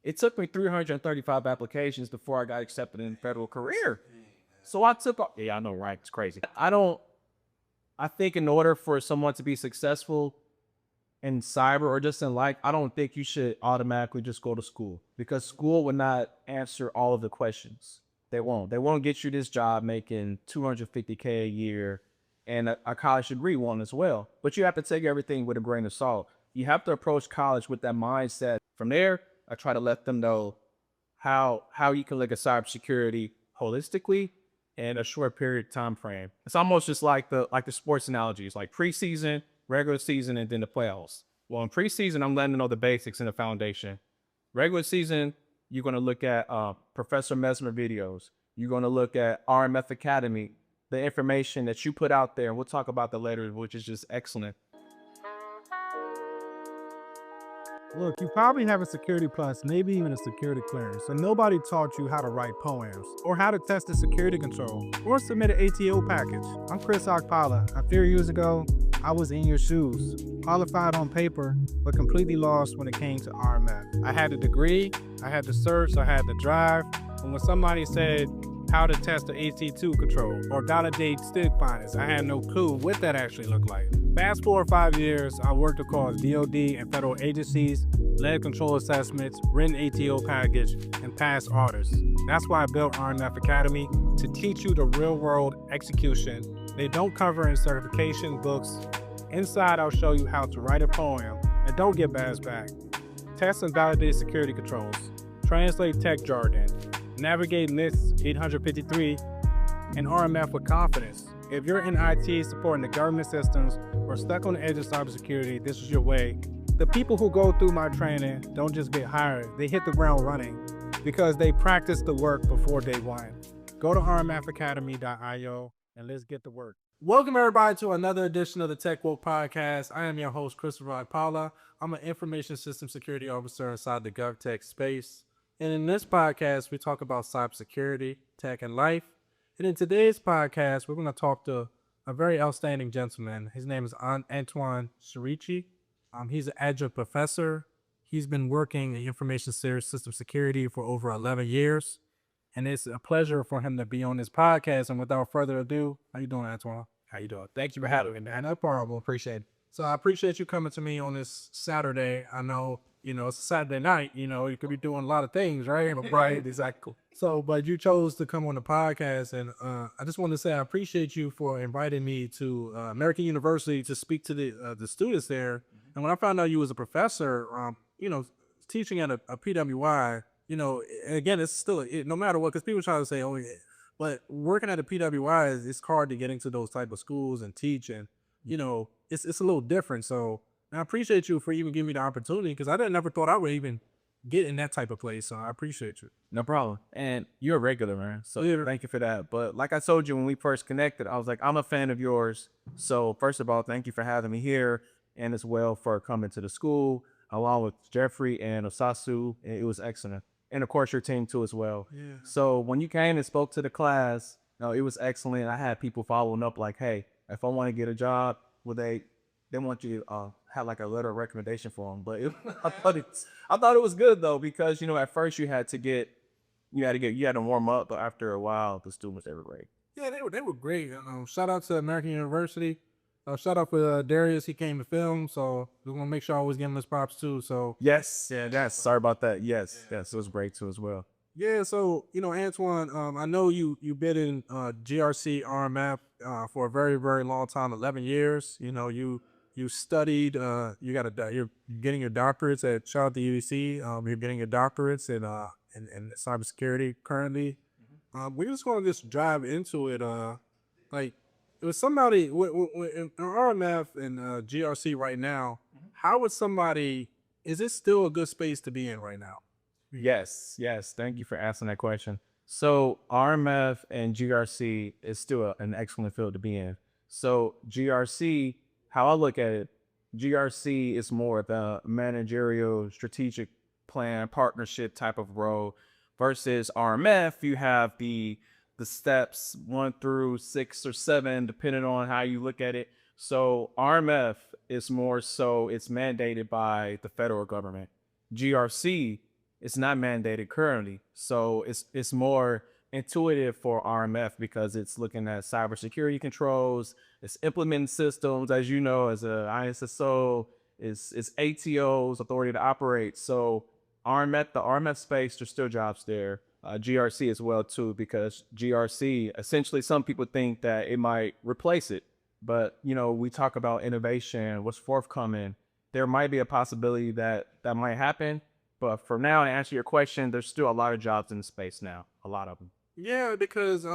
It took me 335 applications before I got accepted in federal career. So I took, yeah, I know, right? It's crazy. I think in order for someone to be successful in cyber or just in life, I don't think you should automatically just go to school because school will not answer all of the questions. They won't. They won't get you this job making 250K a year, and a college degree won't as well. But you have to take everything with a grain of salt. You have to approach college with that mindset. From there, I try to let them know how you can look at cybersecurity holistically in a short period time frame. It's almost just like the sports analogies, like preseason, regular season, and then the playoffs. Well, in preseason, I'm letting them know the basics and the foundation. Regular season, you're going to look at Professor Mesmer videos. You're going to look at RMF Academy, the information that you put out there. And we'll talk about that later, which is just excellent. Look, you probably have a Security Plus, maybe even a security clearance, and nobody taught you how to write poems, or how to test a security control, or submit an ATO package. I'm Chris Okpala. A few years ago, I was in your shoes, qualified on paper, but completely lost when it came to RMF. I had a degree, I had the certs, I had the drive, and when somebody said how to test the AC2 control or validate stick binders, I had no clue what that actually looked like. Fast forward 5 years, I worked across DoD and federal agencies, led control assessments, written ATO package, and passed audits. That's why I built RMF Academy, to teach you the real-world execution. They don't cover in certification books. Inside, I'll show you how to write a poem and don't get bashed back. Test and validate security controls. Translate tech jargon. Navigate NIST 853 and RMF with confidence. If you're in IT supporting the government systems or stuck on the edge of cybersecurity, this is your way. The people who go through my training don't just get hired, they hit the ground running because they practice the work before day one. Go to rmfacademy.io and let's get to work. Welcome everybody to another edition of the Tech Woke Podcast. I am your host, Christopher Okpala. I'm an information system security officer inside the GovTech space. And in this podcast, we talk about cybersecurity, tech, and life. And in today's podcast, we're going to talk to a very outstanding gentleman. His name is Antione Searcy. He's an adjunct professor. He's been working in information system security for over 11 years. And it's a pleasure for him to be on this podcast. And without further ado, how you doing, Antoine? How you doing? Thank you for having me, man. No problem. Appreciate it. So I appreciate you coming to me on this Saturday. I know, it's a Saturday night, you could be doing a lot of things, right? Right, exactly. So, but you chose to come on the podcast, and I just want to say I appreciate you for inviting me to American University to speak to the students there. And when I found out you was a professor, teaching at a PWI, again, it's still, no matter what, because people try to say, oh, yeah, but working at a PWI, it's hard to get into those type of schools and teach, and, it's a little different. So I appreciate you for even giving me the opportunity, because I never thought I would even get in that type of place. So I appreciate you. No problem. And you're a regular, man. So thank you for that. But like I told you when we first connected, I was like, I'm a fan of yours. So first of all, thank you for having me here, and as well for coming to the school along with Jeffrey and Osasu. It was excellent. And of course your team too as well. Yeah. So when you came and spoke to the class, it was excellent. I had people following up like, hey, if I want to get a job, will they want you to have like a letter of recommendation for them. But I thought it was good though, because at first you had to warm up, but after a while the students, they were great. Yeah, they were great. Shout out to American University. Shout out for Darius. He came to film, so we're gonna make sure I always give him his props too. So yes, sorry about that. Yes, it was great too as well. Yeah, so Antoine, I know you've been in GRC RMF for a very, very long time, 11 years. You studied, you're getting your doctorates at shout out to UEC. You're getting your doctorates in cybersecurity currently. We just want to just dive into it. Like, it was somebody in RMF and GRC right now. How would somebody? Is this still a good space to be in right now? Yes. Thank you for asking that question. So RMF and GRC is still an excellent field to be in. So GRC, how I look at it, GRC is more of a managerial, strategic plan, partnership type of role, versus RMF, you have the steps 1 through 6 or 7, depending on how you look at it. So RMF is more so it's mandated by the federal government. GRC it's not mandated currently. So it's more intuitive for RMF because it's looking at cybersecurity controls, it's implementing systems, as you know, as a ISSO, it's ATO's authority to operate. So RMF, the RMF space, there's still jobs there. GRC as well too, because GRC, essentially some people think that it might replace it. But, you know, we talk about innovation, what's forthcoming. There might be a possibility that that might happen. But for now, to answer your question, there's still a lot of jobs in the space now, a lot of them. Yeah, because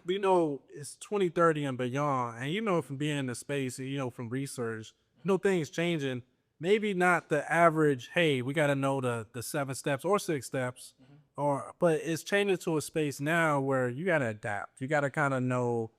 we know it's 2030 and beyond, and you know from being in the space, you know from research, you know things changing. Maybe not the average. Hey, we got to know the 7 steps or 6 steps, or but it's changing to a space now where you got to adapt. You got to kind of know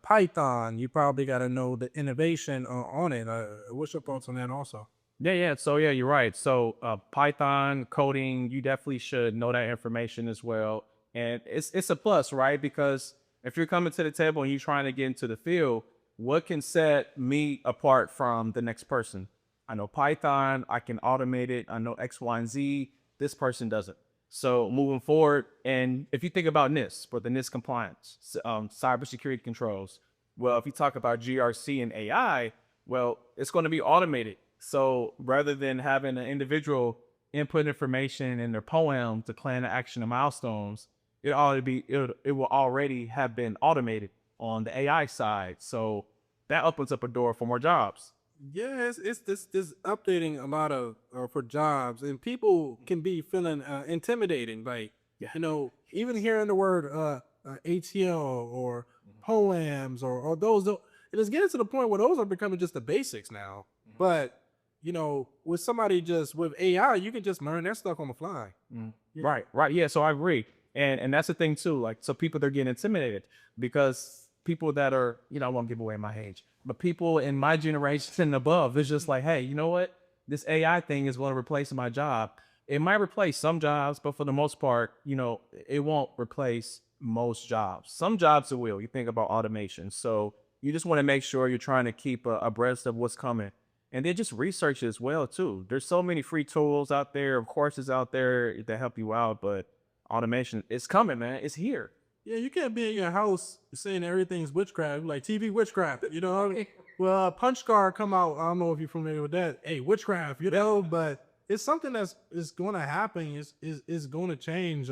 Python. You probably got to know the innovation on it. What's your thoughts on that also? Yeah. So yeah, you're right. So Python coding, you definitely should know that information as well. And it's a plus, right? Because if you're coming to the table and you're trying to get into the field, what can set me apart from the next person? I know Python, I can automate it. I know X, Y, and Z. This person doesn't. So moving forward, and if you think about NIST, for the NIST compliance, cybersecurity controls, well, if you talk about GRC and AI, well, it's going to be automated. So rather than having an individual input information in their poem to plan the action and milestones, it will already have been automated on the AI side. So that opens up a door for more jobs. Yeah, it's this updating a lot of for jobs, and people can be feeling intimidating. Like, Yeah. you know, even hearing the word ATL or poems or those, it is getting to the point where those are becoming just the basics now. But you know, with somebody just with AI, you can just learn that stuff on the fly. Yeah. Right. Yeah. So I agree. And that's the thing too. Like, so people, they're getting intimidated because people that are, you know, I won't give away my age, but people in my generation and above, it's just like, hey, you know what? This AI thing is going to replace my job. It might replace some jobs, but for the most part, you know, it won't replace most jobs. Some jobs it will. You think about automation. So you just want to make sure you're trying to keep abreast of what's coming. And then just research as well too. There's so many free tools out there, courses out there that help you out, but automation, it's coming, man. It's here. Yeah, you can't be in your house saying everything's witchcraft, like TV witchcraft. You know, what I mean? Well, Punch Card come out. I don't know if you're familiar with that. Hey, witchcraft, you know, but it's something that's is going to happen. Is going to change.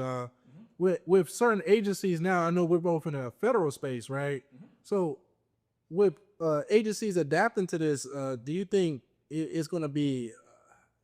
With certain agencies now. I know we're both in a federal space, right? So with agencies adapting to this, do you think it's going to be?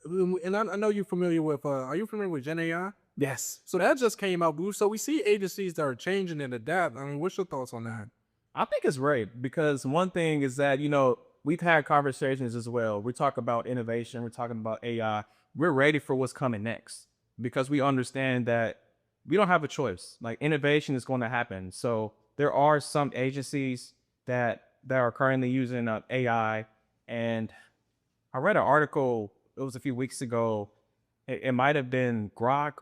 And I know you're familiar with. Are you familiar with Gen AI? Yes. So that just came out, Boo. So we see agencies that are changing and adapt. I mean, what's your thoughts on that? I think it's great because one thing is that, you know, we've had conversations as well. We talk about innovation, we're talking about AI. We're ready for what's coming next because we understand that we don't have a choice. Like, innovation is going to happen. So there are some agencies that are currently using AI. And I read an article, it was a few weeks ago. It might have been Grok.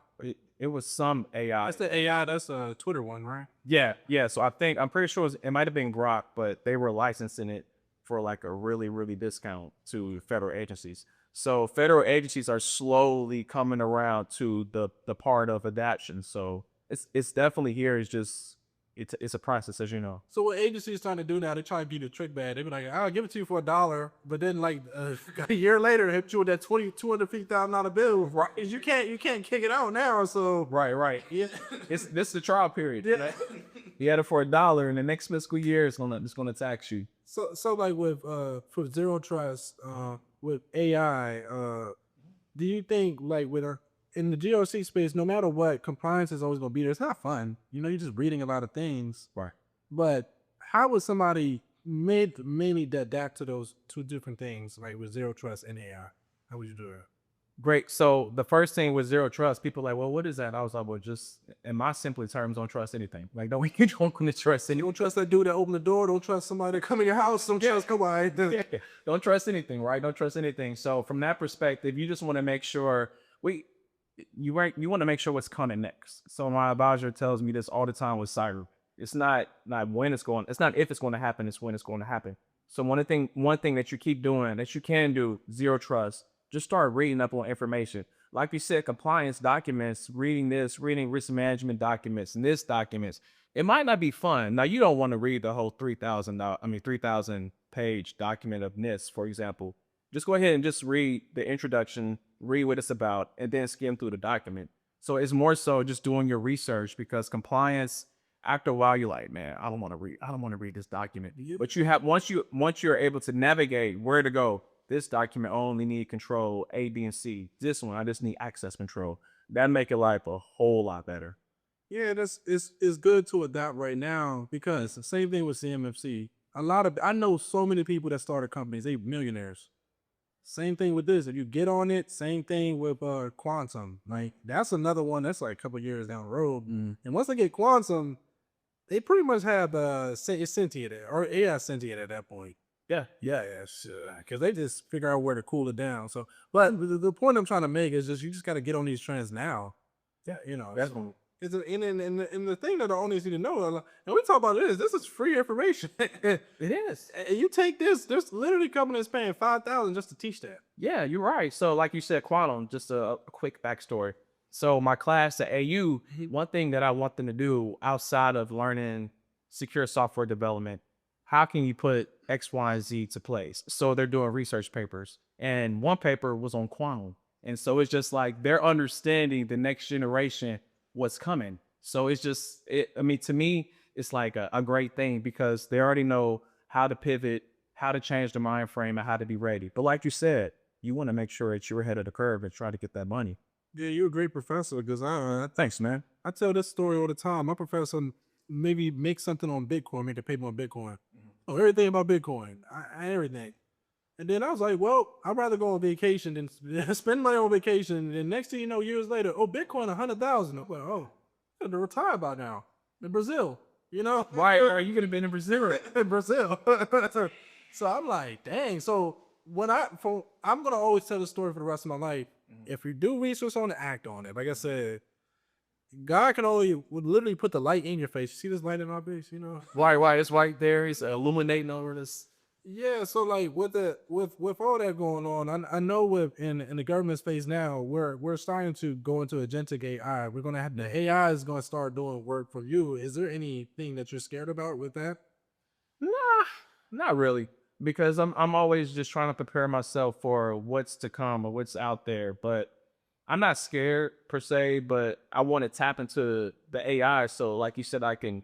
It was some AI. That's the AI. That's a Twitter one, right? Yeah. So I'm pretty sure it might have been Grok, but they were licensing it for like a really discount to federal agencies. So federal agencies are slowly coming around to the part of adaptation. So it's definitely here. It's just it's a process, as you know. So what agencies trying to do now? They try to be the trick bag. They be like, "I'll give it to you for $1," but then like a year later, hit you with that $250,000 bill. Right. You can't kick it out now. So Right. yeah, This is the trial period. Yeah. Right? You had it for $1, and the next fiscal year it's gonna tax you. So like with for zero trust with AI, do you think like with in the GRC space, no matter what, compliance is always gonna be there. It's not fun, you know. You're just reading a lot of things, Right. but how would somebody mainly adapt to those two different things, like with zero trust and AI? How would you do it? Great. So the first thing with zero trust, people are like, well, what is that? I was like, well, just in my simple terms, don't trust anything. Like, don't you don't trust You anything. don't trust that dude that opened the door. Don't trust somebody that come in your house. Don't trust somebody. Yeah. Don't trust anything, right? Don't trust anything. So from that perspective, you just want to make sure you want to make sure what's coming next. So my advisor tells me this all the time with cyber. It's not when it's going. It's not if it's going to happen. It's when it's going to happen. So one thing that you keep doing that you can do, zero trust. Just start reading up on information. like you said, compliance documents, reading risk management documents and this documents. It might not be fun. Now you don't want to read the whole 3,000 page document of NIST, for example. Just go ahead and just read the introduction, read what it's about, and then skim through the document. So it's more so just doing your research, because compliance, after a while, you're like, man, I don't want to read this document. But you have, once you're able to navigate where to go, this document only need control A, B, and C. This one, I just need access control. That make your life a whole lot better. Yeah, it's good to adapt right now, because the same thing with CMFC. I know so many people that started companies, they millionaires. Same thing with this. If you get on it, same thing with quantum. Like, that's another one that's like a couple years down the road. And once they get quantum, they pretty much have sentient or AI sentient at that point. Yeah. Yeah, sure. Because they just figure out where to cool it down. So, but the point I'm trying to make is just, you just got to get on these trends now. Yeah, that's one. And the thing that the audience need to know, and we talk about this is free information. It is. And you take this, there's literally companies paying $5,000 just to teach that. Yeah, you're right. So like you said, quantum, just a quick backstory. So my class at AU, one thing that I want them to do outside of learning secure software development, how can you put X, Y, and Z to place? So they're doing research papers, and one paper was on quantum. And so it's just like they're understanding the next generation, what's coming. So it's just, to me, it's like a great thing, because they already know how to pivot, how to change the mind frame, and how to be ready. But like you said, you want to make sure that you're ahead of the curve and try to get that money. Yeah, you're a great professor, because Thanks, man. I tell this story all the time. My professor maybe make something on Bitcoin, make a paper on Bitcoin. Oh, everything about Bitcoin, everything. And then I was like, well, I'd rather go on vacation than spend money on vacation. And next thing you know, years later, oh, Bitcoin 100,000. I'm like, oh, I'm gonna retire by now in Brazil. Why are you gonna be in Brazil? In Brazil. So I'm like, dang. So I'm gonna always tell the story for the rest of my life. If you do research on it, act on it. Like I said, God would literally put the light in your face. You see this light in our face, Why? It's right there. It's illuminating over this. Yeah, so like with all that going on, I know in the government space now, we're starting to go into agentic AI. We're gonna have the AI is gonna start doing work for you. Is there anything that you're scared about with that? Nah, not really. Because I'm always just trying to prepare myself for what's to come or what's out there. But I'm not scared per se, but I want to tap into the AI. So like you said, I can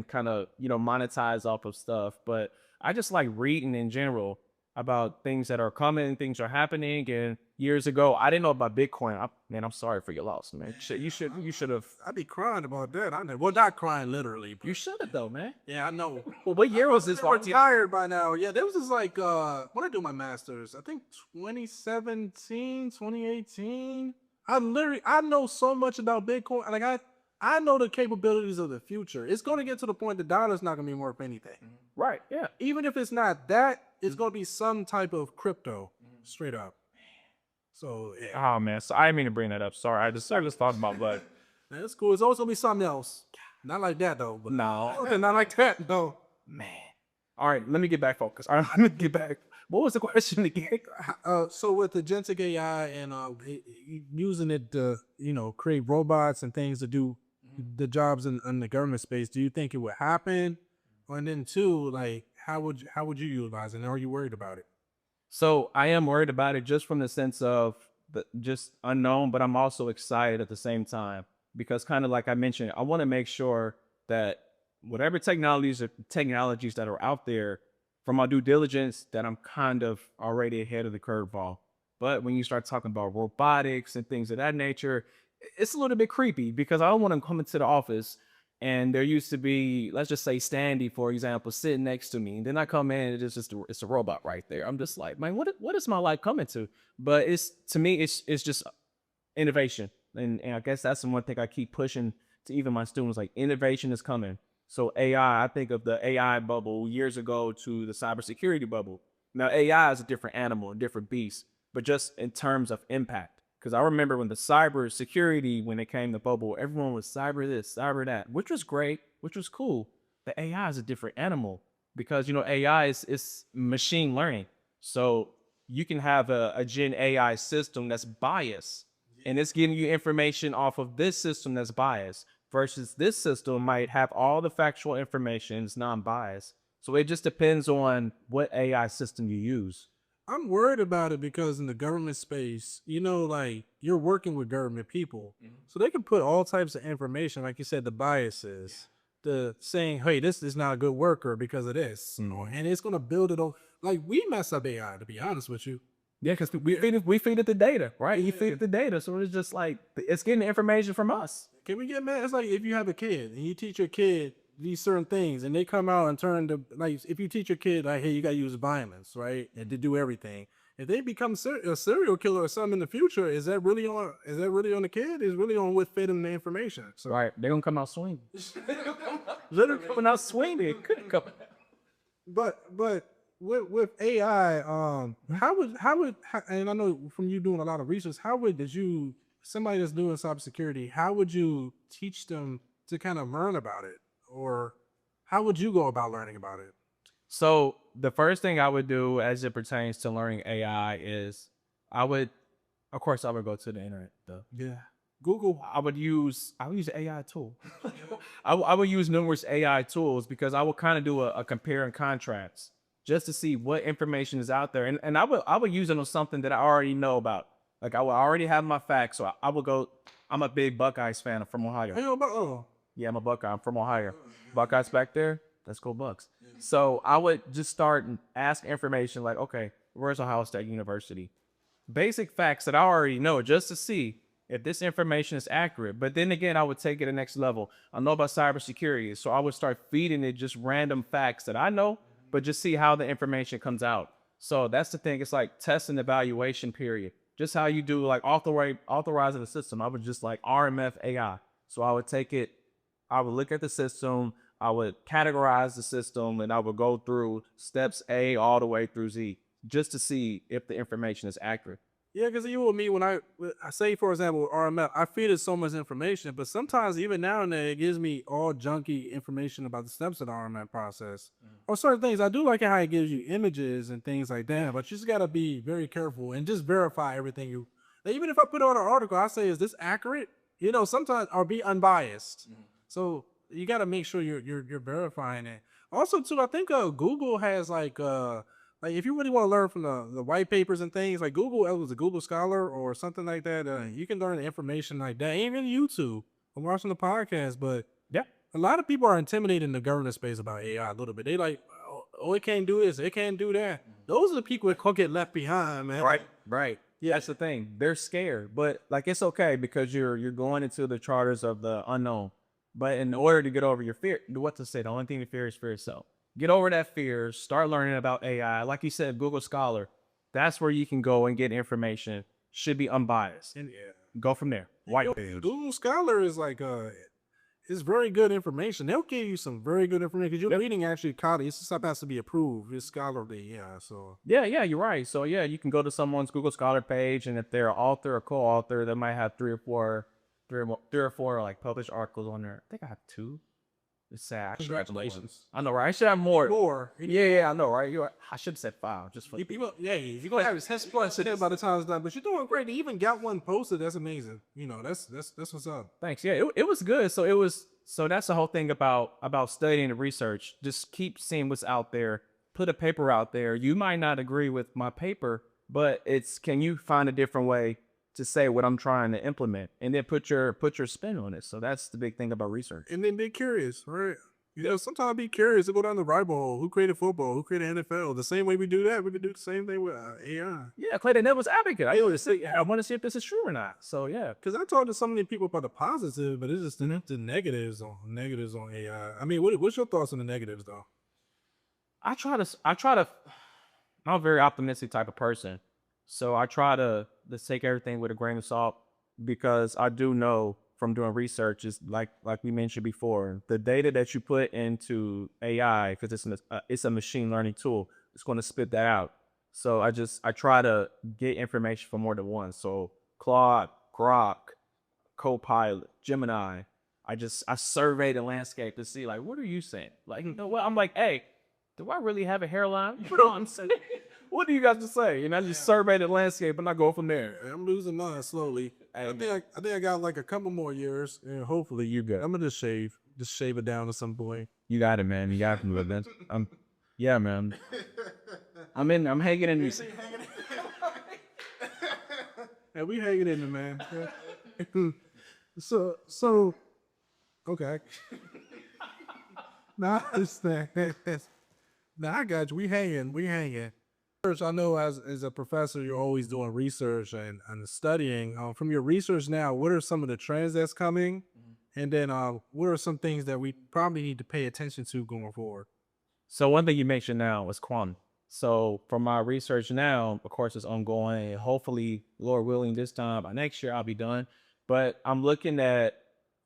kind of, monetize off of stuff. But I just like reading in general about things that are coming, things are happening. And years ago, I didn't know about Bitcoin. Man, I'm sorry for your loss, man. You should have. I'd be crying about that. Well, not crying literally. You should have though, man. Yeah, I know. Well, what year was this? I'm retired by now. Yeah, there was just like when I do my master's, I think 2017, 2018. I know so much about Bitcoin. Like I know the capabilities of the future. It's going to get to the point the dollar's not going to be worth anything. Right. Yeah. Even if it's not that, it's going to be some type of crypto, straight up. So yeah. Oh man, so I didn't mean to bring that up. Sorry, I just thought about, but that's cool. It's always going to be something else. Not like that though. But no, not like that though. Man. All right, let me get back focused. All right, let me get back. What was the question again? So with agentic AI and using it to create robots and things to do the jobs in the government space, do you think it would happen? And then two, like how would you utilize it? And are you worried about it? So I am worried about it, just from the sense of just unknown, but I'm also excited at the same time, because kind of like I mentioned, I want to make sure that whatever technologies that are out there, from my due diligence, that I'm kind of already ahead of the curveball. But when you start talking about robotics and things of that nature, it's a little bit creepy, because I don't want to come into the office and there used to be, let's just say Standy, for example, sitting next to me. And then I come in and it's a robot right there. I'm just like, man, what is my life coming to? But to me, it's just innovation. And I guess that's the one thing I keep pushing to even my students, like innovation is coming. So AI, I think of the AI bubble years ago to the cybersecurity bubble. Now AI is a different animal, a different beast, but just in terms of impact. Because I remember when the cybersecurity, when it came to bubble, everyone was cyber this, cyber that, which was great, which was cool. The AI is a different animal, because, AI is machine learning. So you can have a Gen AI system that's biased. and it's giving you information off of this system that's biased versus this system might have all the factual information, it's non-biased. So it just depends on what AI system you use. I'm worried about it because in the government space, you know, like you're working with government people, so they can put all types of information, like you said, the biases, the saying, "Hey, this is not a good worker because of this," and it's gonna build it on. Like we mess up AI, to be honest with you. Yeah, because we feed it the data, right? You feed it the data, so it's just like it's getting the information from us. Can we get mad? It's like if you have a kid and you teach your kid these certain things, and they come out and turn to like if you teach your kid like, "Hey, you gotta use violence, right, and to do everything." If they become a serial killer or something in the future, is that really on? Is that really on the kid? Is really on what fed them the information? So Right, they're gonna come out swinging. Literally coming out swinging. It couldn't come. But with AI, and I know from you doing a lot of research, somebody that's doing cybersecurity, how would you teach them to kind of learn about it, or how would you go about learning about it? So the first thing I would do as it pertains to learning AI is of course, I would go to the internet. Yeah, Google. I would use AI tool. I would use numerous AI tools because I would kind of do a compare and contrast just to see what information is out there. And I would use it on something that I already know about. Like I would already have my facts. So I would go, I'm a big Buckeyes fan. I'm from Ohio. Yeah, I'm a Buckeye. I'm from Ohio. Buckeyes back there. Let's go Bucks. So I would just start and ask information like, okay, where's Ohio State University? Basic facts that I already know just to see if this information is accurate. But then again, I would take it to the next level. I know about cybersecurity, so I would start feeding it just random facts that I know, but just see how the information comes out. So that's the thing. It's like test and evaluation period. Just how you do like authorizing the system. I would just like RMF AI. So I would take it, I would look at the system, I would categorize the system, and I would go through steps A all the way through Z just to see if the information is accurate. Yeah, because you and me, when I say, for example, RMF, I feed it so much information, but sometimes even now and then it gives me all junky information about the steps of the RMF process. Or certain things. I do like how it gives you images and things like that, but you just got to be very careful and just verify everything you. Like, even if I put on an article, I say, is this accurate? You know, sometimes, or be unbiased. So you got to make sure you're verifying it. Also, too, I think Google has like if you really want to learn from the white papers and things, like Google, it was a Google Scholar or something like that. You can learn the information like that. Even YouTube, I'm watching the podcast, but Yeah. a lot of people are intimidated in the government space about AI a little bit. They like, oh, it can't do this, it can't do that. Those are the people that could get left behind, man. Right. Yeah, that's the thing. They're scared, but like it's okay because you're going into the charters of the unknown. But in order to get over your fear, what to say? The only thing to fear is fear itself. Get over that fear. Start learning about AI. Like you said, Google Scholar. That's where you can go and get information. Should be unbiased. And Go from there. White. Google Scholar is like it's very good information. They'll give you some very good information because you're reading actually college. It's stuff has to be approved. It's scholarly, yeah. So Yeah, you're right. So yeah, you can go to someone's Google Scholar page, and if they're an author or co-author, they might have three or four like published articles on there. I think I have two. It's sad. Congratulations. I know, right? I should have more. More. Yeah, I know, right? I should have said 5 just for. People, yeah, you're gonna have his 10 plus by the time it's done. But you're doing great. You even got one posted. That's amazing. You know, that's what's up. Thanks. Yeah, it was good. So that's the whole thing about studying and research. Just keep seeing what's out there. Put a paper out there. You might not agree with my paper, but can you find a different way to say what I'm trying to implement, and then put your spin on it. So that's the big thing about research. And then be curious, right? You know, sometimes be curious and go down the rabbit hole. Who created football? Who created NFL? The same way we do that, we can do the same thing with AI. Yeah, Clayton Neville's advocate. I want to see if this is true or not. So yeah, because I talked to so many people about the positive, but it's just the negatives on AI. I mean, what's your thoughts on the negatives though? I try to. I'm a very optimistic type of person, so I try to take everything with a grain of salt because I do know from doing research is like we mentioned before, the data that you put into AI, because it's a machine learning tool, it's going to spit that out. So I try to get information from more than one. So Claude, Grok, Copilot, Gemini. I survey the landscape to see like, what are you saying? Like, you know what? I'm like, hey, do I really have a hairline? You know what I'm saying? What do you got to say? And I just survey the landscape and I go from there. I'm losing mine slowly. I think I got like a couple more years, and hopefully you good. I'm gonna just shave it down at some point. You got it, man. You got it, man. Yeah, man. I'm hanging in these. And we hanging in there, man. So, okay. Nah, I understand. Nah, I got you. We hanging. First, I know as a professor, you're always doing research and studying. From your research now, what are some of the trends that's coming? And then what are some things that we probably need to pay attention to going forward? So one thing you mentioned now is quantum. So for my research now, of course, it's ongoing. Hopefully, Lord willing, this time by next year I'll be done. But I'm looking at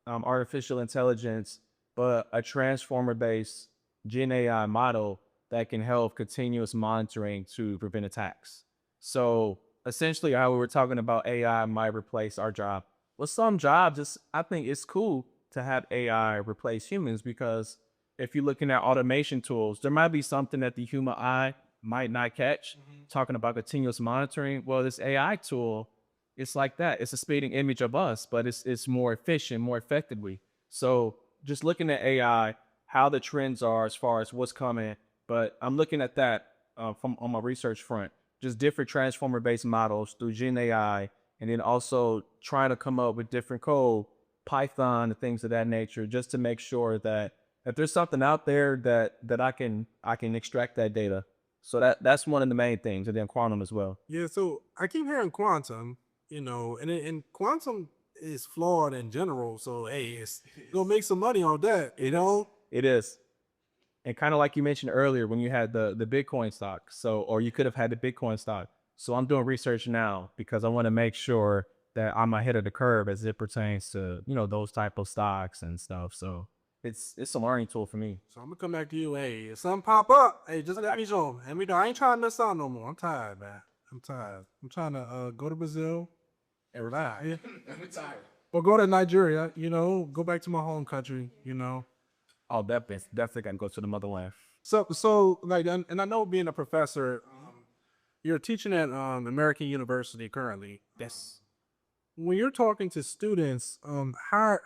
artificial intelligence, but a transformer-based Gen AI model that can help continuous monitoring to prevent attacks. So essentially, how we were talking about AI might replace our job. Well, some jobs, I think it's cool to have AI replace humans because if you're looking at automation tools, there might be something that the human eye might not catch. Talking about continuous monitoring, well, this AI tool, it's like that. It's a speeding image of us, but it's more efficient, more effectively. So just looking at AI, how the trends are as far as what's coming, but I'm looking at that from on my research front, just different transformer-based models through Gen AI, and then also trying to come up with different code, Python, and things of that nature, just to make sure that if there's something out there that I can extract that data. So that's one of the main things, and then quantum as well. Yeah, so I keep hearing quantum, and quantum is flawed in general. So hey, it's gonna make some money on that, It is. And kind of like you mentioned earlier when you had the Bitcoin stock. So, or you could have had the Bitcoin stock. So I'm doing research now because I want to make sure that I'm ahead of the curve as it pertains to, those type of stocks and stuff. So it's a learning tool for me. So I'm gonna come back to you. Hey, if something pop up, hey, just let me know. And I ain't trying to miss out no more. I'm tired, man. I'm tired. I'm trying to go to Brazil and relax. Yeah. I'm tired. Or go to Nigeria, go back to my home country, Oh, definitely got to go to the motherland. So like, and I know being a professor, you're teaching at American University currently. Yes. When you're talking to students, how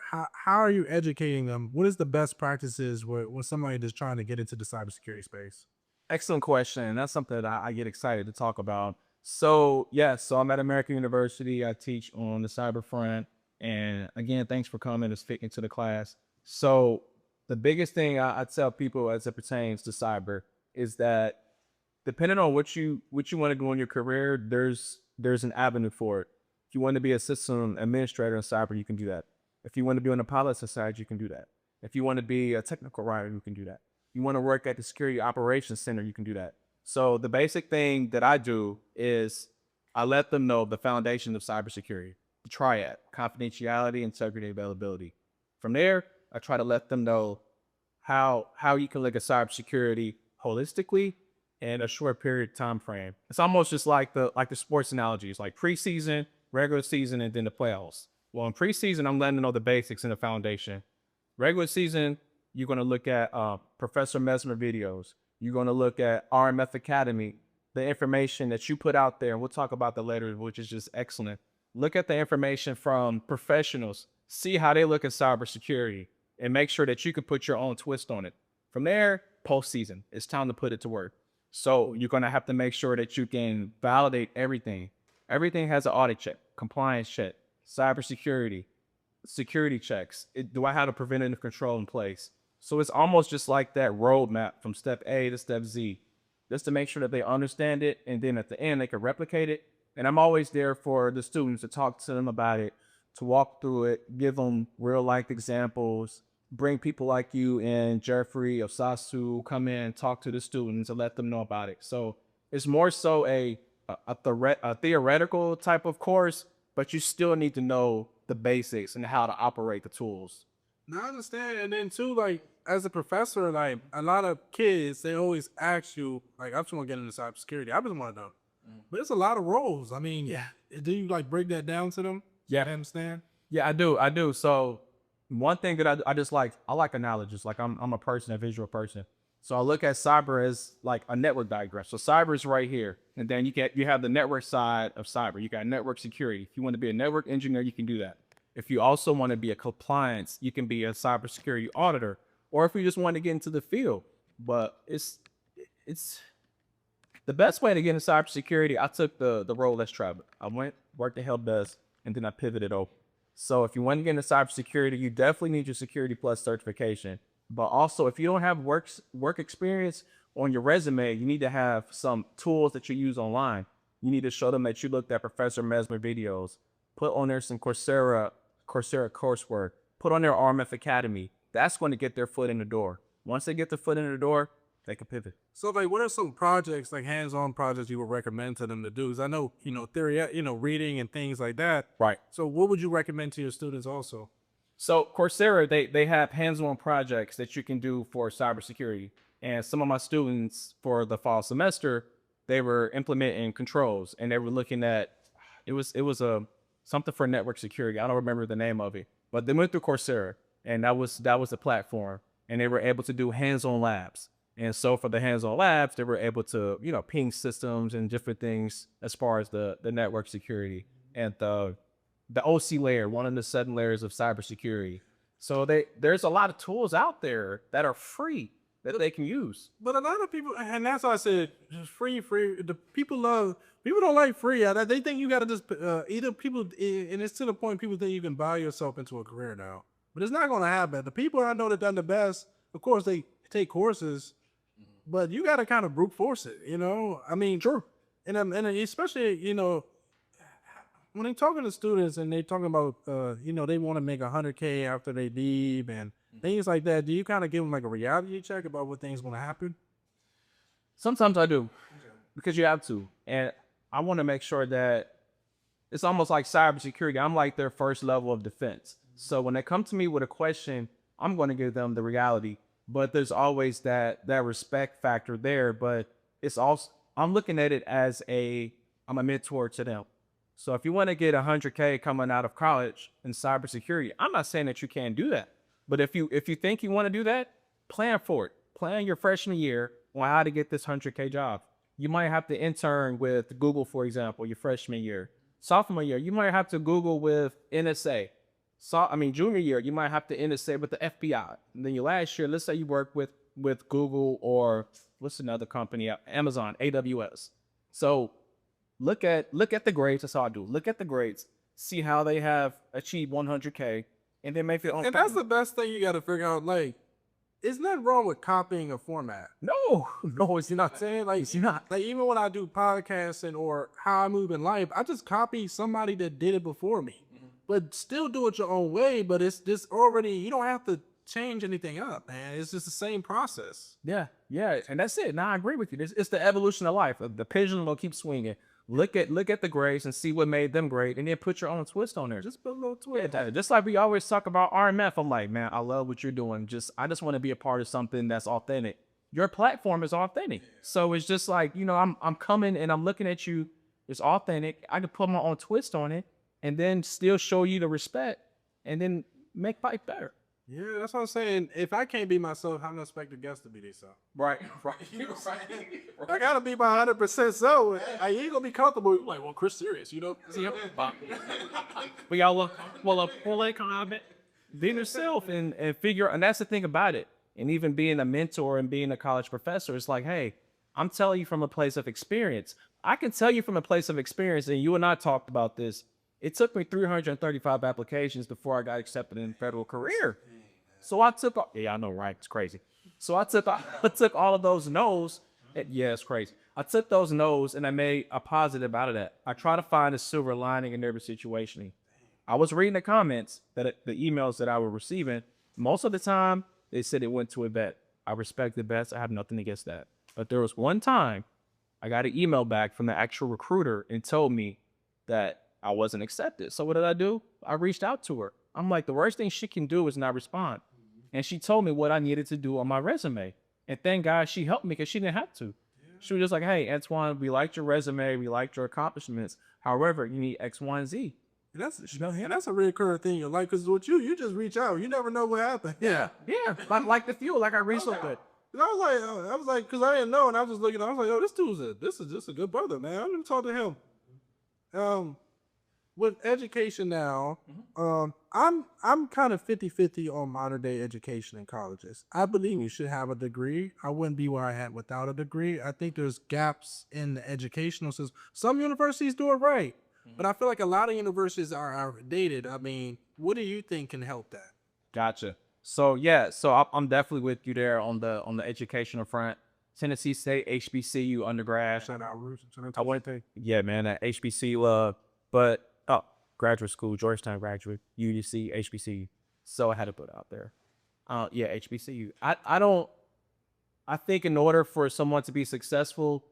are you educating them? What is the best practices when somebody is trying to get into the cybersecurity space? Excellent question. And that's something that I get excited to talk about. So so I'm at American University. I teach on the cyber front. And again, thanks for coming to fit into the class. So the biggest thing I tell people as it pertains to cyber is that depending on what you want to do in your career, there's an avenue for it. If you want to be a system administrator in cyber, you can do that. If you want to be on the policy side, you can do that. If you want to be a technical writer, you can do that. You want to work at the security operations center, you can do that. So the basic thing that I do is I let them know the foundation of cybersecurity, the triad: confidentiality, integrity, availability. From there, I try to let them know how you can look at cybersecurity holistically in a short period of time frame. It's almost just like the sports analogies, like preseason, regular season, and then the playoffs. Well, in preseason, I'm letting them know the basics and the foundation. Regular season, you're going to look at Professor Mesmer videos. You're going to look at RMF Academy, the information that you put out there. And we'll talk about that later, which is just excellent. Look at the information from professionals. See how they look at cybersecurity and make sure that you can put your own twist on it. From there, postseason, it's time to put it to work. So you're going to have to make sure that you can validate everything. Everything has an audit check, compliance check, cybersecurity, security checks. Do I have a preventative control in place? So it's almost just like that roadmap from step A to step Z, just to make sure that they understand it. And then at the end, they can replicate it. And I'm always there for the students to talk to them about it, to walk through it, give them real life examples, bring people like you and Jeffrey of SASU, come in, talk to the students and let them know about it. So it's more so a theoretical type of course, but you still need to know the basics and how to operate the tools. Now I understand. And then too, like as a professor, like a lot of kids, they always ask you, like, I just want to get into cybersecurity. I just want to know. But it's a lot of roles. I mean, do you like break that down to them? Yeah. I understand. Yeah, I do. So one thing that I like analogies. Like I'm a visual person. So I look at cyber as like a network diagram. So cyber is right here. And then you have the network side of cyber. You got network security. If you want to be a network engineer, you can do that. If you also want to be a compliance, you can be a cybersecurity auditor, or if you just want to get into the field. But it's the best way to get into cybersecurity. I took the role less travel. I went, worked at help desk, and then I pivoted over. So if you want to get into cybersecurity, you definitely need your Security Plus certification. But also, if you don't have work experience on your resume, you need to have some tools that you use online. You need to show them that you looked at Professor Mesmer videos, put on there some Coursera coursework, put on their RMF Academy. That's going to get their foot in the door. Once they get their foot in the door, they can pivot. So, like, what are some projects, like hands-on projects, you would recommend to them to do? Because I know, theory, reading and things like that. Right. So, what would you recommend to your students also? So Coursera, they have hands-on projects that you can do for cybersecurity. And some of my students for the fall semester, they were implementing controls, and they were looking at, it was a something for network security. I don't remember the name of it, but they went through Coursera, and that was the platform, and they were able to do hands-on labs. And so for the hands-on labs, they were able to, ping systems and different things as far as the network security and the OC layer, one of the 7 layers of cybersecurity. So there's a lot of tools out there that are free that they can use. But a lot of people, and that's why I said just free. The people don't like free. They think you got to just either people, and it's to the point people think you can buy yourself into a career now. But it's not going to happen. The people I know that done the best, of course, they take courses, but you got to kind of brute force it. I mean, True. And especially when they talking to students and they talking about, they want to make 100K after they leave and things like that, do you kind of give them like a reality check about what things going to happen? Sometimes I do, because you have to. And I want to make sure that it's almost like cybersecurity. I'm like their first level of defense. So when they come to me with a question, I'm going to give them the reality. But there's always that respect factor there. But it's also, I'm looking at it as I'm a mentor to them. So if you want to get 100K coming out of college in cybersecurity, I'm not saying that you can't do that. But if you think you want to do that, plan for it. Plan your freshman year on how to get this 100K job. You might have to intern with Google, for example, your freshman year. Sophomore year, you might have to Google with NSA. Junior year, you might have to NSA with the FBI. And then your last year, let's say you work with Google or what's another company, Amazon, AWS. So look at the grades. That's all I do. Look at the grades, see how they have achieved 100K, and then make it on. And that's the best thing you got to figure out. Like, it's nothing wrong with copying a format. No, it's not. Saying like It's not. Like even when I do podcasting or how I move in life, I just copy somebody that did it before me, but still do it your own way. But it's just already, you don't have to change anything up, man. It's just the same process. Yeah, and that's it. Now I agree with you. It's the evolution of life. The pendulum will keep swinging. Look at the grades and see what made them great, and then put your own twist on there. Just put a little twist. Yeah, just like we always talk about RMF. I'm like, man, I love what you're doing. I just want to be a part of something that's authentic. Your platform is authentic, so it's just like, I'm coming and I'm looking at you. It's authentic. I can put my own twist on it, and then still show you the respect, and then make life better. Yeah, that's what I'm saying. If I can't be myself, how do I expect the guests to be themselves? Right. You know what I'm saying? I gotta be my 100% so. I ain't gonna be comfortable. You're like, well, Chris, serious, But y'all pull a comment, be yourself, and figure. And that's the thing about it. And even being a mentor and being a college professor, it's like, hey, I'm telling you from a place of experience. I can tell you from a place of experience, and you and I talked about this. It took me 335 applications before I got accepted in federal career. So I took, I know, right? It's crazy. So I took all of those no's. Yeah, it's crazy. I took those no's and I made a positive out of that. I try to find a silver lining in every situation. I was reading the comments, the emails that I was receiving. Most of the time, they said it went to a vet. I respect the vets. I have nothing against that. But there was one time I got an email back from the actual recruiter and told me that I wasn't accepted. So what did I do? I reached out to her. I'm like, the worst thing she can do is not respond. And she told me what I needed to do on my resume. And thank God she helped me because she didn't have to. She was just like, hey, Antoine, we liked your resume. We liked your accomplishments. However, you need X, Y, and Z. And that's a recurring thing in your life. Because with you just reach out. You never know what happened. Yeah. Like the fuel, like I reached out. And I was like, because I didn't know, and I was just looking. I was like, oh, this is just a good brother, man. I'm gonna talk to him. With education now, I'm kind of 50-50 on modern day education in colleges. I believe you should have a degree. I wouldn't be where I am without a degree. I think there's gaps in the educational system. Some universities do it right, but I feel like a lot of universities are outdated. I mean, what do you think can help that? Gotcha. So yeah, so I'm definitely with you there on the educational front. Tennessee State, HBCU undergrad. I went to, yeah, man, at HBCU, but graduate school, Georgetown graduate, UDC, HBCU. So I had to put it out there. Yeah, HBCU. I think in order for someone to be successful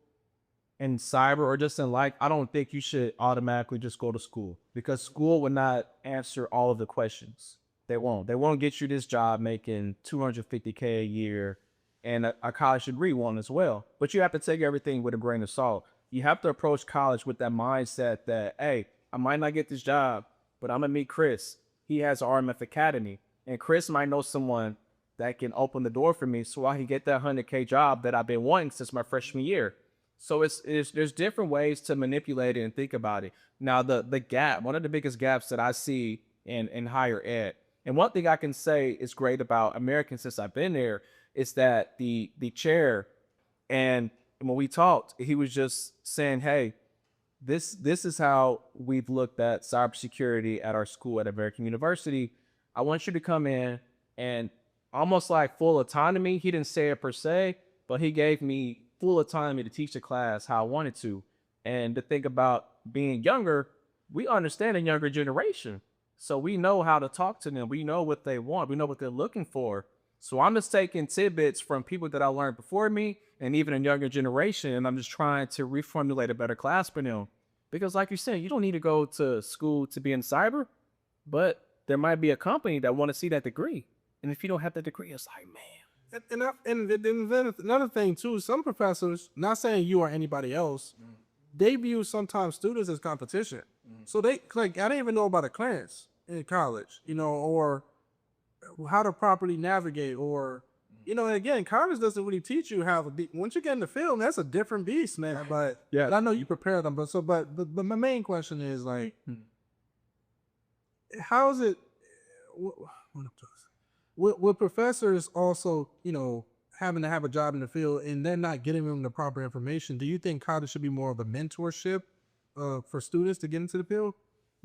in cyber or just in life, I don't think you should automatically just go to school, because school would not answer all of the questions. They won't. They won't get you this job making $250K a year, and a college degree won't as well. But you have to take everything with a grain of salt. You have to approach college with that mindset that, hey, I might not get this job, but I'm gonna meet Chris. He has RMF Academy, and Chris might know someone that can open the door for me, so I can get that 100K job that I've been wanting since my freshman year. So there's different ways to manipulate it and think about it. Now the gap, one of the biggest gaps that I see in higher ed, and one thing I can say is great about American since I've been there, is that the chair, and when we talked, he was just saying, hey, this is how we've looked at cybersecurity at our school at American University. I want you to come in, and almost like full autonomy. He didn't say it per se, but he gave me full autonomy to teach the class how I wanted to. And to think about being younger, we understand a younger generation. So we know how to talk to them. We know what they want. We know what they're looking for. So I'm just taking tidbits from people that I learned before me and even a younger generation, and I'm just trying to reformulate a better class for them. Because like you said, you don't need to go to school to be in cyber, but there might be a company that want to see that degree. And if you don't have that degree, it's like, man. And then another thing too, some professors, not saying you or anybody else, they view sometimes students as competition. So they, like, I didn't even know about a class in college, or how to properly navigate, or, and again, college doesn't really teach you how to be. Once you get in the field, that's a different beast, man. But yeah, I know you prepare them, but my main question is like, how is it? With professors also, having to have a job in the field and then not getting them the proper information, do you think college should be more of a mentorship for students to get into the field?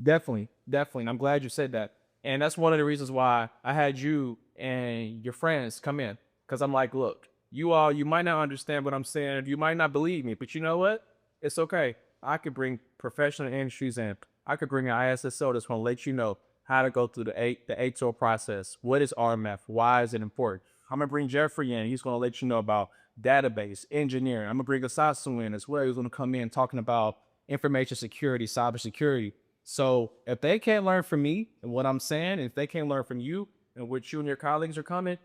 Definitely. And I'm glad you said that. And that's one of the reasons why I had you and your friends come in. Because I'm like, look, you might not understand what I'm saying. You might not believe me, but you know what? It's okay. I could bring professional industries in. I could bring an ISSO that's going to let you know how to go through the ATO process. What is RMF? Why is it important? I'm going to bring Jeffrey in. He's going to let you know about database, engineering. I'm going to bring Asasu in as well. He's going to come in talking about information security, cybersecurity. So if they can't learn from me and what I'm saying, if they can't learn from you and what you and your colleagues are coming,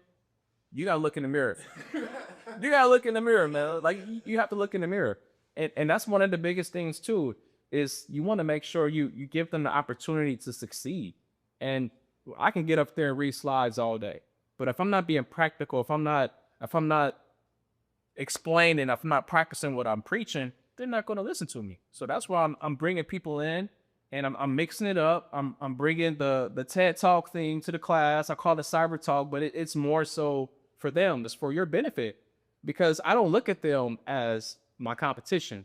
you got to look in the mirror. You got to look in the mirror, man. Like, you have to look in the mirror. And that's one of the biggest things too, is you want to make sure you give them the opportunity to succeed. And I can get up there and read slides all day, but if I'm not being practical, if I'm not explaining, if I'm not practicing what I'm preaching, they're not going to listen to me. So that's why I'm bringing people in, and I'm mixing it up. I'm bringing the TED Talk thing to the class. I call it Cyber Talk, but it's more so for them. It's for your benefit, because I don't look at them as my competition.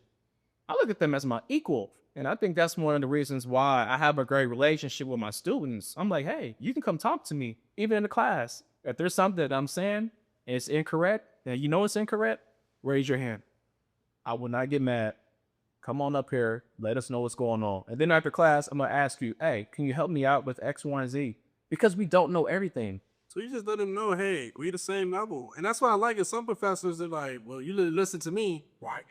I look at them as my equal. And I think that's one of the reasons why I have a great relationship with my students. I'm like, hey, you can come talk to me, even in the class. If there's something that I'm saying and it's incorrect, and you know it's incorrect, raise your hand. I will not get mad. Come on up here. Let us know what's going on. And then after class, I'm going to ask you, hey, can you help me out with X, Y, and Z? Because we don't know everything. So you just let them know, hey, we the same level. And that's why I like it. Some professors are like, well, you listen to me. Right.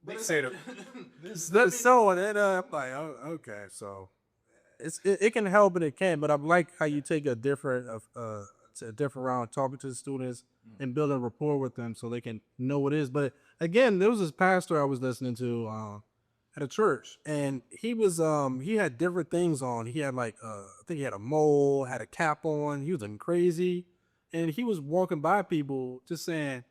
They say that. So, and then I'm like, oh, okay. So it can help and it can, but I like how you take a different round talking to the students and building a rapport with them so they can know what it is. But again, there was this pastor I was listening to at a church, and he had different things on. He had like I think he had a mole, had a cap on. He was looking crazy, and he was walking by people just saying,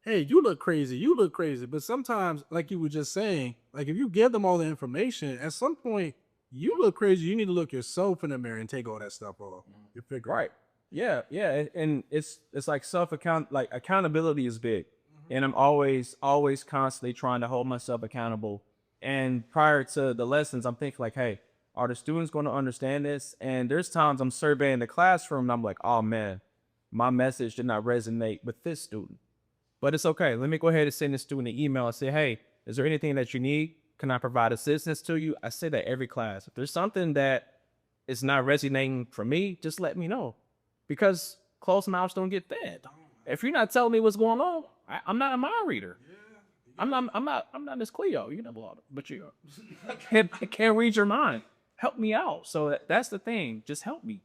hey, you look crazy, you look crazy. But sometimes, like you were just saying, like if you give them all the information, at some point, you look crazy. You need to look yourself in the mirror and take all that stuff off. You figure Right. Yeah, yeah. And it's like like accountability is big. And I'm always constantly trying to hold myself accountable. And prior to the lessons, I'm thinking like, hey, are the students going to understand this? And there's times I'm surveying the classroom and I'm like, oh man, my message did not resonate with this student. But it's okay. Let me go ahead and send this student an email and say, hey, is there anything that you need? Can I provide assistance to you? I say that every class. If there's something that is not resonating for me, just let me know. Because closed mouths don't get fed. If you're not telling me what's going on, I'm not a mind reader. I'm not Miss Cleo. You know, but you can't read your mind. Help me out. So that's the thing. Just help me.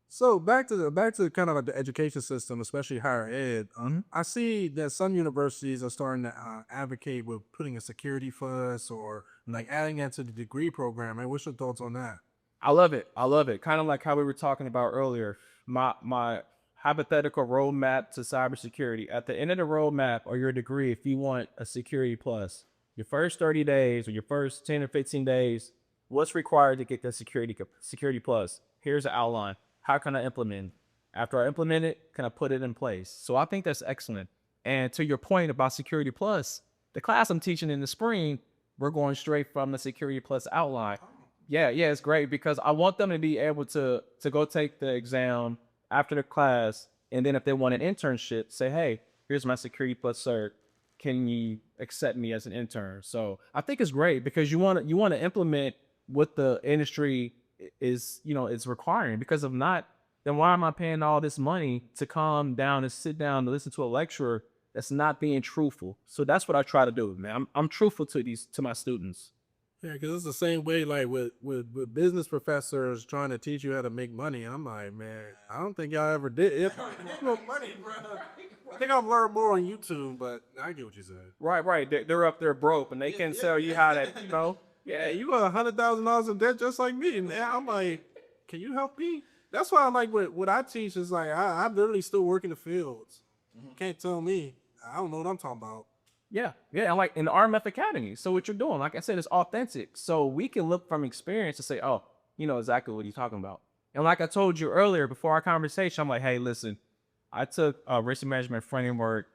So back to kind of like the education system, especially higher ed. I see that some universities are starting to advocate with putting a security fuss or like adding that to the degree program. And what's your thoughts on that? I love it. I love it. Kind of like how we were talking about earlier. My hypothetical roadmap to cybersecurity. At the end of the roadmap or your degree, if you want a security plus, your first 30 days or your first 10 or 15 days, what's required to get the security plus? Here's the outline. How can I implement it? After I implement it, can I put it in place? So I think that's excellent. And to your point about Security Plus, the class I'm teaching in the spring, we're going straight from the Security Plus outline. Yeah, it's great because I want them to be able to go take the exam after the class. And then if they want an internship, say, hey, here's my Security Plus cert. Can you accept me as an intern? So I think it's great because you want to implement what the industry is requiring, because if not, then why am I paying all this money to come down and sit down to listen to a lecturer that's not being truthful? So that's what I try to do, man. I'm truthful to my students. Yeah, because it's the same way like with business professors trying to teach you how to make money. I'm like, man, I don't think y'all ever did it. No money, bro. I think I've learned more on YouTube, but I get what you said. Right. They're up there broke and they can tell you how to, Yeah, you got $100,000 in debt just like me. And I'm like, can you help me? That's why I like what I teach is like I literally still work in the fields. Can't tell me. I don't know what I'm talking about. Yeah, and like in the RMF Academy. So what you're doing, like I said, is authentic. So we can look from experience to say, oh, you know exactly what he's talking about. And like I told you earlier before our conversation, I'm like, hey, listen, I took a risk management framework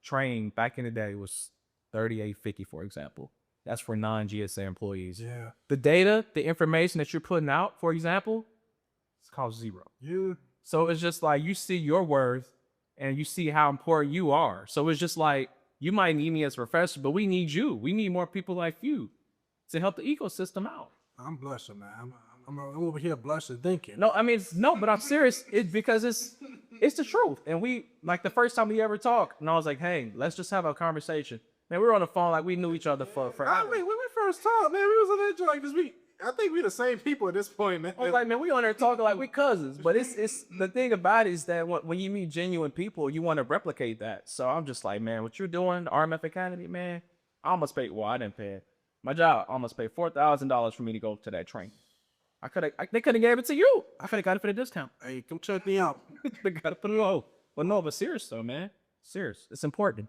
training back in the day. It was $38.50, for example. That's for non-GSA employees. Yeah. The data, the information that you're putting out, for example, it's called zero. Yeah. So it's just like you see your worth and you see how important you are. So it's just like you might need me as a professor, but we need you. We need more people like you to help the ecosystem out. I'm blushing, man. I'm over here blushing, thinking. No, I mean, but I'm serious. It's because it's the truth. And we, like the first time we ever talked, and I was like, hey, let's just have a conversation. Man, we were on the phone like we knew each other for I mean, when we first talked, man, we was on that joint like this week. I think we the same people at this point, man. I was like, man, we on there talking like we cousins. But it's the thing about it is that when you meet genuine people, you want to replicate that. So I'm just like, man, what you're doing, the RMF Academy, man, I almost paid. Well, I didn't pay it. My job almost paid $4,000 for me to go to that training. They could have gave it to you. I could have got it for the discount. Hey, come check me out. They got to put it on. But no, but serious though, man. Serious. It's important.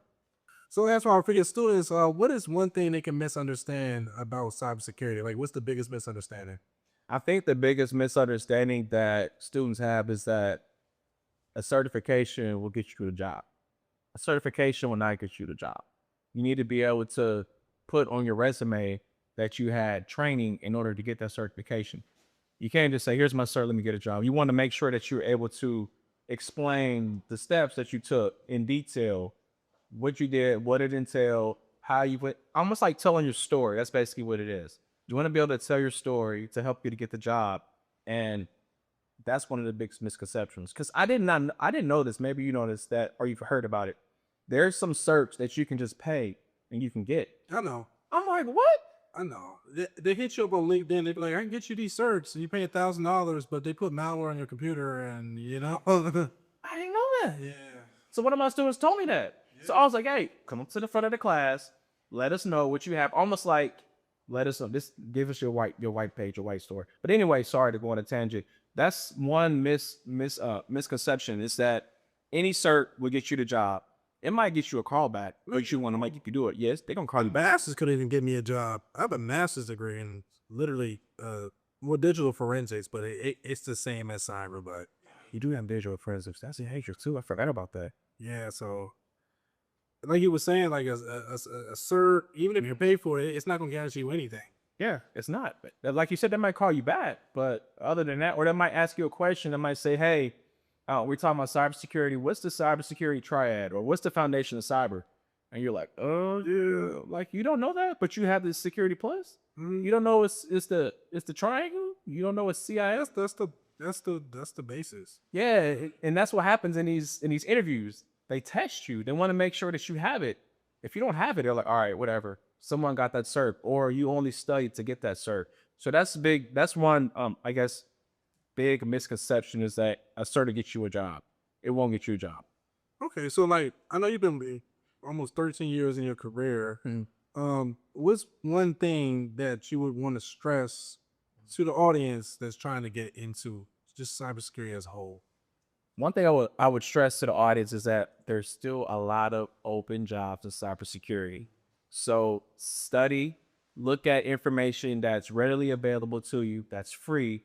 So that's why I figure students, what is one thing they can misunderstand about cybersecurity? Like, what's the biggest misunderstanding? I think the biggest misunderstanding that students have is that a certification will get you the job. A certification will not get you the job. You need to be able to put on your resume that you had training in order to get that certification. You can't just say, here's my cert, let me get a job. You want to make sure that you're able to explain the steps that you took in detail, what you did, what it entailed, how you went, almost like telling your story. That's basically what it is. You want to be able to tell your story to help you to get the job. And that's one of the biggest misconceptions. Because I didn't know this. Maybe you know this, that, or you've heard about it. There's some certs that you can just pay and you can get. I know. I'm like, what? I know. They hit you up on LinkedIn. They be like, I can get you these certs. And you pay $1,000, but they put malware on your computer and, you know. I didn't know that. Yeah. So one of my students told me that. So I was like, hey, come up to the front of the class. Let us know what you have. Almost like, let us know. Give us your white page, your white story. But anyway, sorry to go on a tangent. That's one misconception is that any cert will get you the job. It might get you a call back, but you want to make you can do it. Yes, they're gonna call you back. Masters couldn't even get me a job. I have a master's degree in literally more digital forensics, but it's the same as cyber. But You do have visual forensics. That's a hatred too. I forgot about that. yeah, so like you were saying, like a cert, even if you're paid for it, it's not gonna guarantee you anything. Yeah, it's not. But like you said, they might call you back. But other than that, or they might ask you a question. They might say, hey, we're talking about cybersecurity. What's the cybersecurity triad? Or what's the foundation of cyber? And you're like, oh, yeah. Like, you don't know that, but you have this security plus? You don't know it's the triangle? You don't know it's CIS? That's the basis. Yeah, and that's what happens in these interviews. They test you. They want to make sure that you have it. If you don't have it, they're like, all right, whatever. Someone got that cert, or you only studied to get that cert. So that's big. That's one, I guess, big misconception is that a cert will get you a job. It won't get you a job. Okay, so like I know you've been almost 13 years in your career. What's one thing that you would want to stress to the audience that's trying to get into just cybersecurity as a whole? One thing I would stress to the audience is that there's still a lot of open jobs in cybersecurity. So study, look at information that's readily available to you, that's free.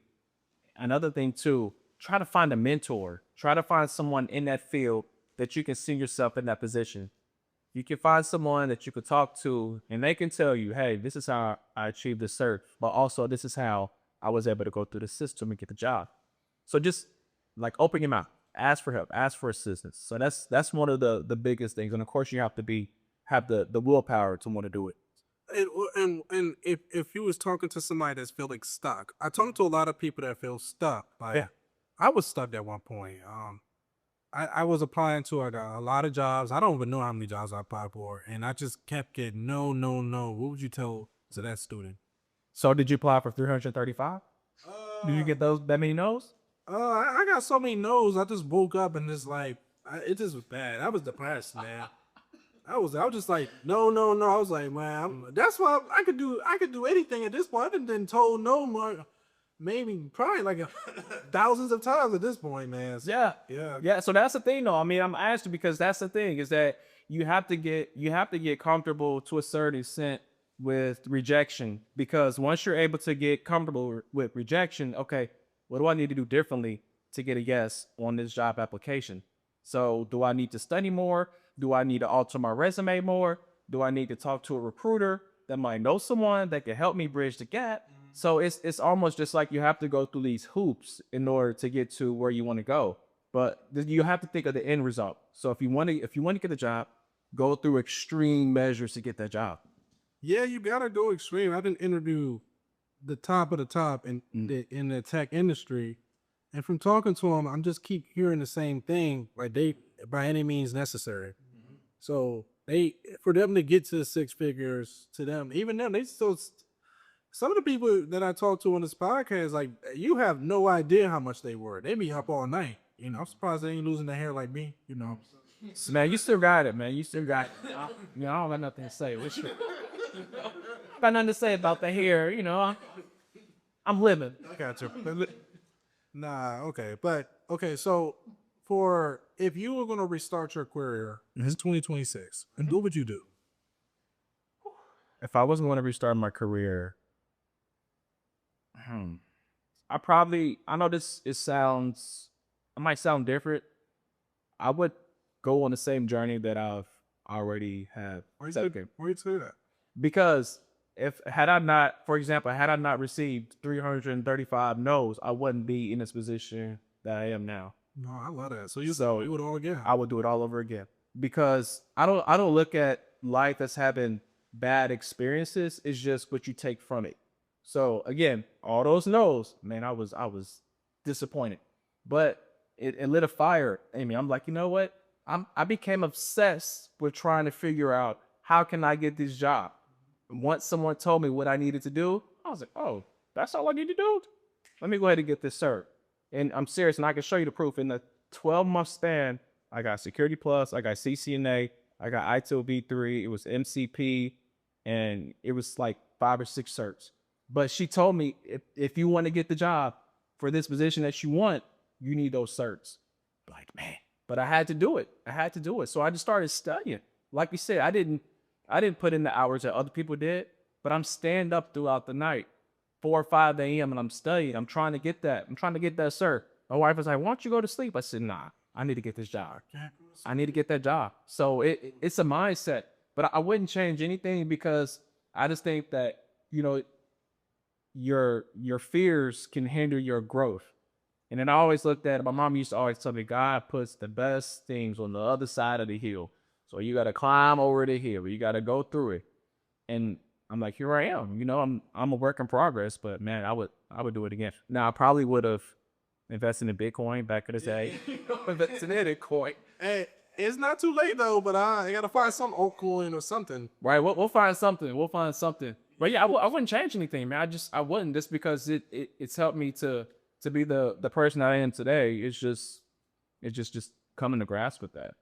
Another thing too, try to find a mentor. Try to find someone in that field that you can see yourself in that position. You can find someone that you could talk to and they can tell you, hey, this is how I achieved this cert, but also this is how I was able to go through the system and get the job. So just like open your mouth, ask for help, ask for assistance. So that's one of the biggest things. And of course you have to have the willpower to want to do it. And if you was talking to somebody that's feeling stuck, I talk to a lot of people that feel stuck. Like Yeah. I was stuck at one point. I was applying to a lot of jobs. I don't even know how many jobs I applied for, and I just kept getting no, no, no. What would you tell to that student? So did you apply for 335? Did you get that many no's? I got so many no's. I just woke up and just like it just was bad. I was depressed, man. I was just like no, no, no. I was like, man, that's why I could do anything at this point. I've been told no more. Maybe probably like thousands of times at this point, man. So, Yeah. So that's the thing, though. I mean, I'm asking because that's the thing is that you have to get comfortable to a certain extent with rejection, because once you're able to get comfortable with rejection, okay, what do I need to do differently to get a yes on this job application? So do I need to study more? Do I need to alter my resume more? Do I need to talk to a recruiter that might know someone that can help me bridge the gap? So it's almost just like you have to go through these hoops in order to get to where you want to go. But you have to think of the end result. So if you want to get the job, go through extreme measures to get that job. yeah, you gotta go extreme. I didn't interview the top of the top in the tech industry, and from talking to them, I'm just keep hearing the same thing. Like they by any means necessary. So for them to get to the six figures, to them, even them, they still. Some of the people that I talk to on this podcast, like you have no idea how much they were. They be up all night. You know, I'm surprised they ain't losing their hair like me. You know, So, man, you still got it, man. You still got it. I don't got nothing to say. What's your, got nothing to say about the hair. You know, I'm living. gotcha. Nah, okay, but okay. So, if you were gonna restart your career in 2026, and what would you do? If I wasn't going to restart my career, I know it might sound different. I would go on the same journey that I've already have. Why you say that? Because had I not received 335 no's, I wouldn't be in this position that I am now. No, I love that. So you do it all again. I would do it all over again, because I don't look at life as having bad experiences. It's just what you take from it. So again, all those no's, man, I was disappointed, but it lit a fire in me. I'm like, you know what? I became obsessed with trying to figure out how can I get this job. Once someone told me what I needed to do, I was like, oh, that's all I need to do? Let me go ahead and get this cert. And I'm serious, and I can show you the proof. In the 12-month span, I got Security Plus, I got CCNA, I got ITIL V3, it was MCP, and it was like 5 or 6 certs. But she told me, if you want to get the job for this position that you want, you need those certs. Like, man, but I had to do it. I had to do it. So I just started studying. Like you said, I didn't put in the hours that other people did, but I'm staying up throughout the night, 4 or 5 a.m. and I'm studying. I'm trying to get that. I'm trying to get that, sir. My wife was like, why don't you go to sleep? I said, nah, I need to get this job. I need to get that job. So it's a mindset, but I wouldn't change anything because I just think that, you know, your fears can hinder your growth. And then I always looked at it. My mom used to always tell me, God puts the best things on the other side of the hill. So you got to climb over the hill. You got to go through it. And I'm like, here I am. You know, I'm a work in progress, but man, I would do it again. Now I probably would have invested in Bitcoin back in the day. Invested in Bitcoin. Hey, it's not too late though, but I gotta find some altcoin or something. Right. We'll find something. We'll find something. But yeah, I wouldn't change anything, man. I wouldn't, just because it's helped me to be the person I am today. It's just coming to grasp with that.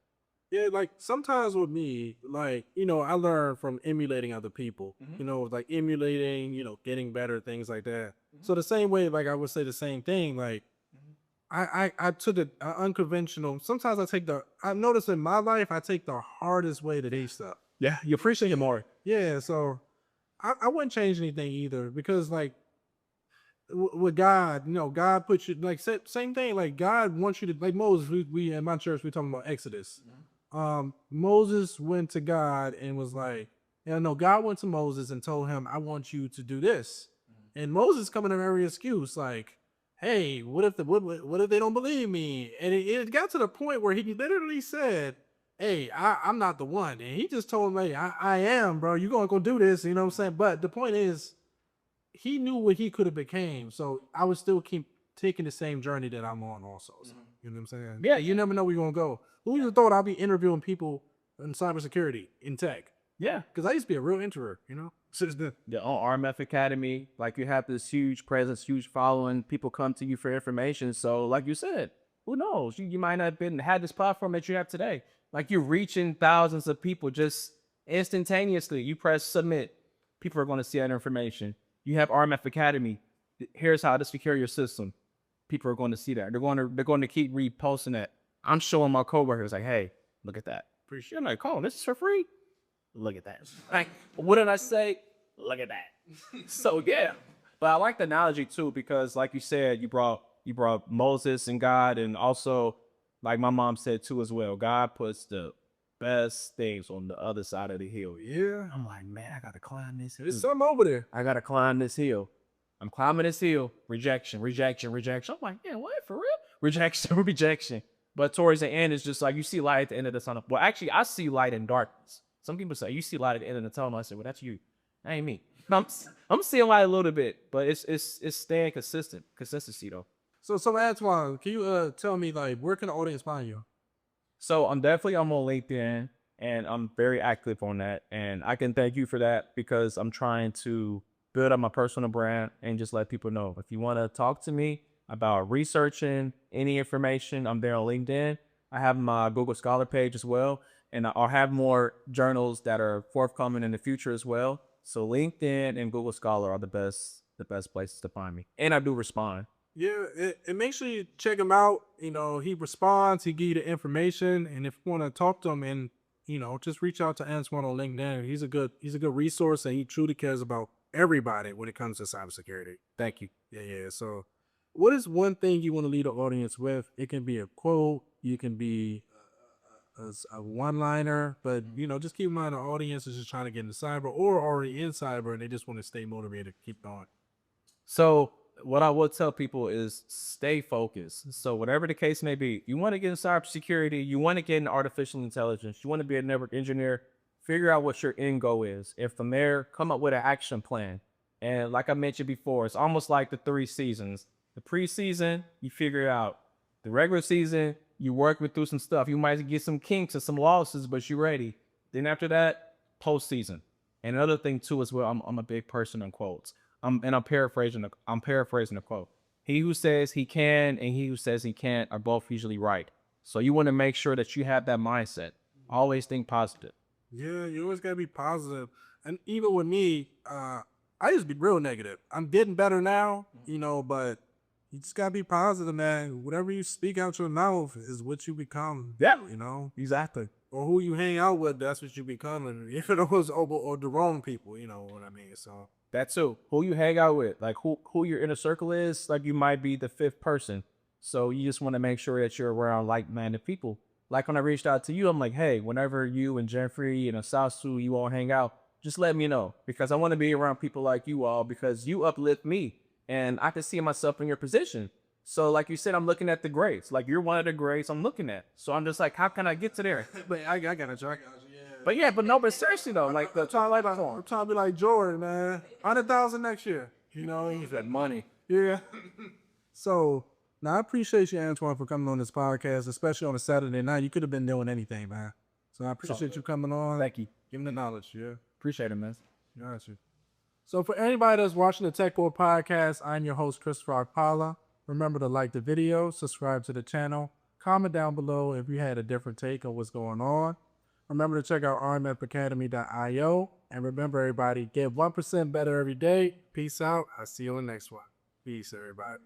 Yeah, like sometimes with me, like, you know, I learn from emulating other people, you know, like emulating, you know, getting better, things like that. So the same way, like I would say the same thing, like I took the unconventional. Sometimes I've noticed in my life, I take the hardest way to do stuff. Yeah, you appreciate it more. Yeah, so I wouldn't change anything either, because like with God, you know, God puts you, like, same thing, like God wants you to, like Moses, we in my church, we talking about Exodus. Moses went to God and was like, yeah, no, God went to Moses and told him, I want you to do this. And Moses coming to every excuse, like, hey, what if they don't believe me? And it got to the point where he literally said, hey, I'm not the one. And he just told me, I am, bro. You're going to go do this. You know what I'm saying? But the point is, he knew what he could have became. So I would still keep taking the same journey that I'm on also. So, you know what I'm saying? Yeah, you never know where you're going to go. Who would have thought I'd be interviewing people in cybersecurity, in tech? Yeah. Because I used to be a real introvert, you know? Yeah, on RMF Academy, like, you have this huge presence, huge following. People come to you for information. So like you said, who knows? You might not have had this platform that you have today. Like, you're reaching thousands of people just instantaneously. You press submit, people are going to see that information. You have RMF Academy. Here's how to secure your system. People are going to see that. They're going to keep reposting that. I'm showing my coworkers, like, hey, look at that. Appreciate it. Like, oh, this is for free. Look at that. Like, what did I say? Look at that. So yeah. But I like the analogy too, because like you said, you brought Moses and God, and also, like my mom said too as well, God puts the best things on the other side of the hill. Yeah. I'm like, man, I gotta climb this hill. There's something over there. I gotta climb this hill. I'm climbing this hill. Rejection, rejection, rejection. I'm like, yeah, what? For real? Rejection, rejection. But towards the end, it's just like you see light at the end of the tunnel. Well, actually, I see light in darkness. Some people say you see light at the end of the tunnel. I say, well, that's you. That ain't me. I'm seeing light a little bit, but it's staying consistent. Consistency though. So Antoine, can you tell me, like, where can the audience find you? So I'm on LinkedIn, and I'm very active on that. And I can thank you for that, because I'm trying to build up my personal brand and just let people know, if you want to talk to me about researching any information, I'm there on LinkedIn. I have my Google Scholar page as well, and I'll have more journals that are forthcoming in the future as well. So LinkedIn and Google Scholar are the best places to find me, and I do respond. Yeah, and make sure you check him out. You know, he responds, he give you the information, and if you want to talk to him, and you know, just reach out to Antoine on LinkedIn. He's a good resource, and he truly cares about everybody when it comes to cybersecurity. Thank you. Yeah. So, what is one thing you want to leave the audience with? It can be a quote, you can be a one-liner, but you know, just keep in mind the audience is just trying to get into cyber or already in cyber, and they just want to stay motivated to keep going. So what I would tell people is stay focused. So whatever the case may be, you want to get in cybersecurity, you want to get in artificial intelligence, you want to be a network engineer, figure out what your end goal is. And from there, come up with an action plan. And like I mentioned before, it's almost like the 3 seasons. The preseason, you figure it out. The regular season, you working through some stuff. You might get some kinks or some losses, but you're ready. Then after that, postseason. And another thing too as well, I'm a big person on quotes. I'm paraphrasing the quote. He who says he can and he who says he can't are both usually right. So you want to make sure that you have that mindset. Always think positive. Yeah, you always gotta be positive. And even with me, I used to be real negative. I'm getting better now, you know, but You just gotta be positive, man. Whatever you speak out your mouth is what you become. Yeah. You know? Exactly. Or who you hang out with, that's what you become. And if it was or the wrong people, you know what I mean? So That too. Who you hang out with, like who your inner circle is, like you might be the fifth person. So you just want to make sure that you're around like-minded people. Like when I reached out to you, I'm like, hey, whenever you and Jeffrey and Asasu, you all hang out, just let me know because I want to be around people like you all because you uplift me and I can see myself in your position. So like you said, I'm looking at the grades. Like you're one of the grades I'm looking at. So I'm just like, how can I get to there? but I gotta check. But seriously though, like I'm trying to be like Jordan, man. 100,000 next year. You know, he's that money. yeah. So now I appreciate you, Antoine, for coming on this podcast, especially on a Saturday night. You could have been doing anything, man. So I appreciate you coming on. Thank you. Giving the knowledge, yeah. Appreciate it, man. Gotcha. So for anybody that's watching the Tech Board Podcast, I'm your host, Christopher Okpala. Remember to like the video, subscribe to the channel, comment down below if you had a different take on what's going on. Remember to check out rmfacademy.io. And remember, everybody, get 1% better every day. Peace out. I'll see you on the next one. Peace, everybody.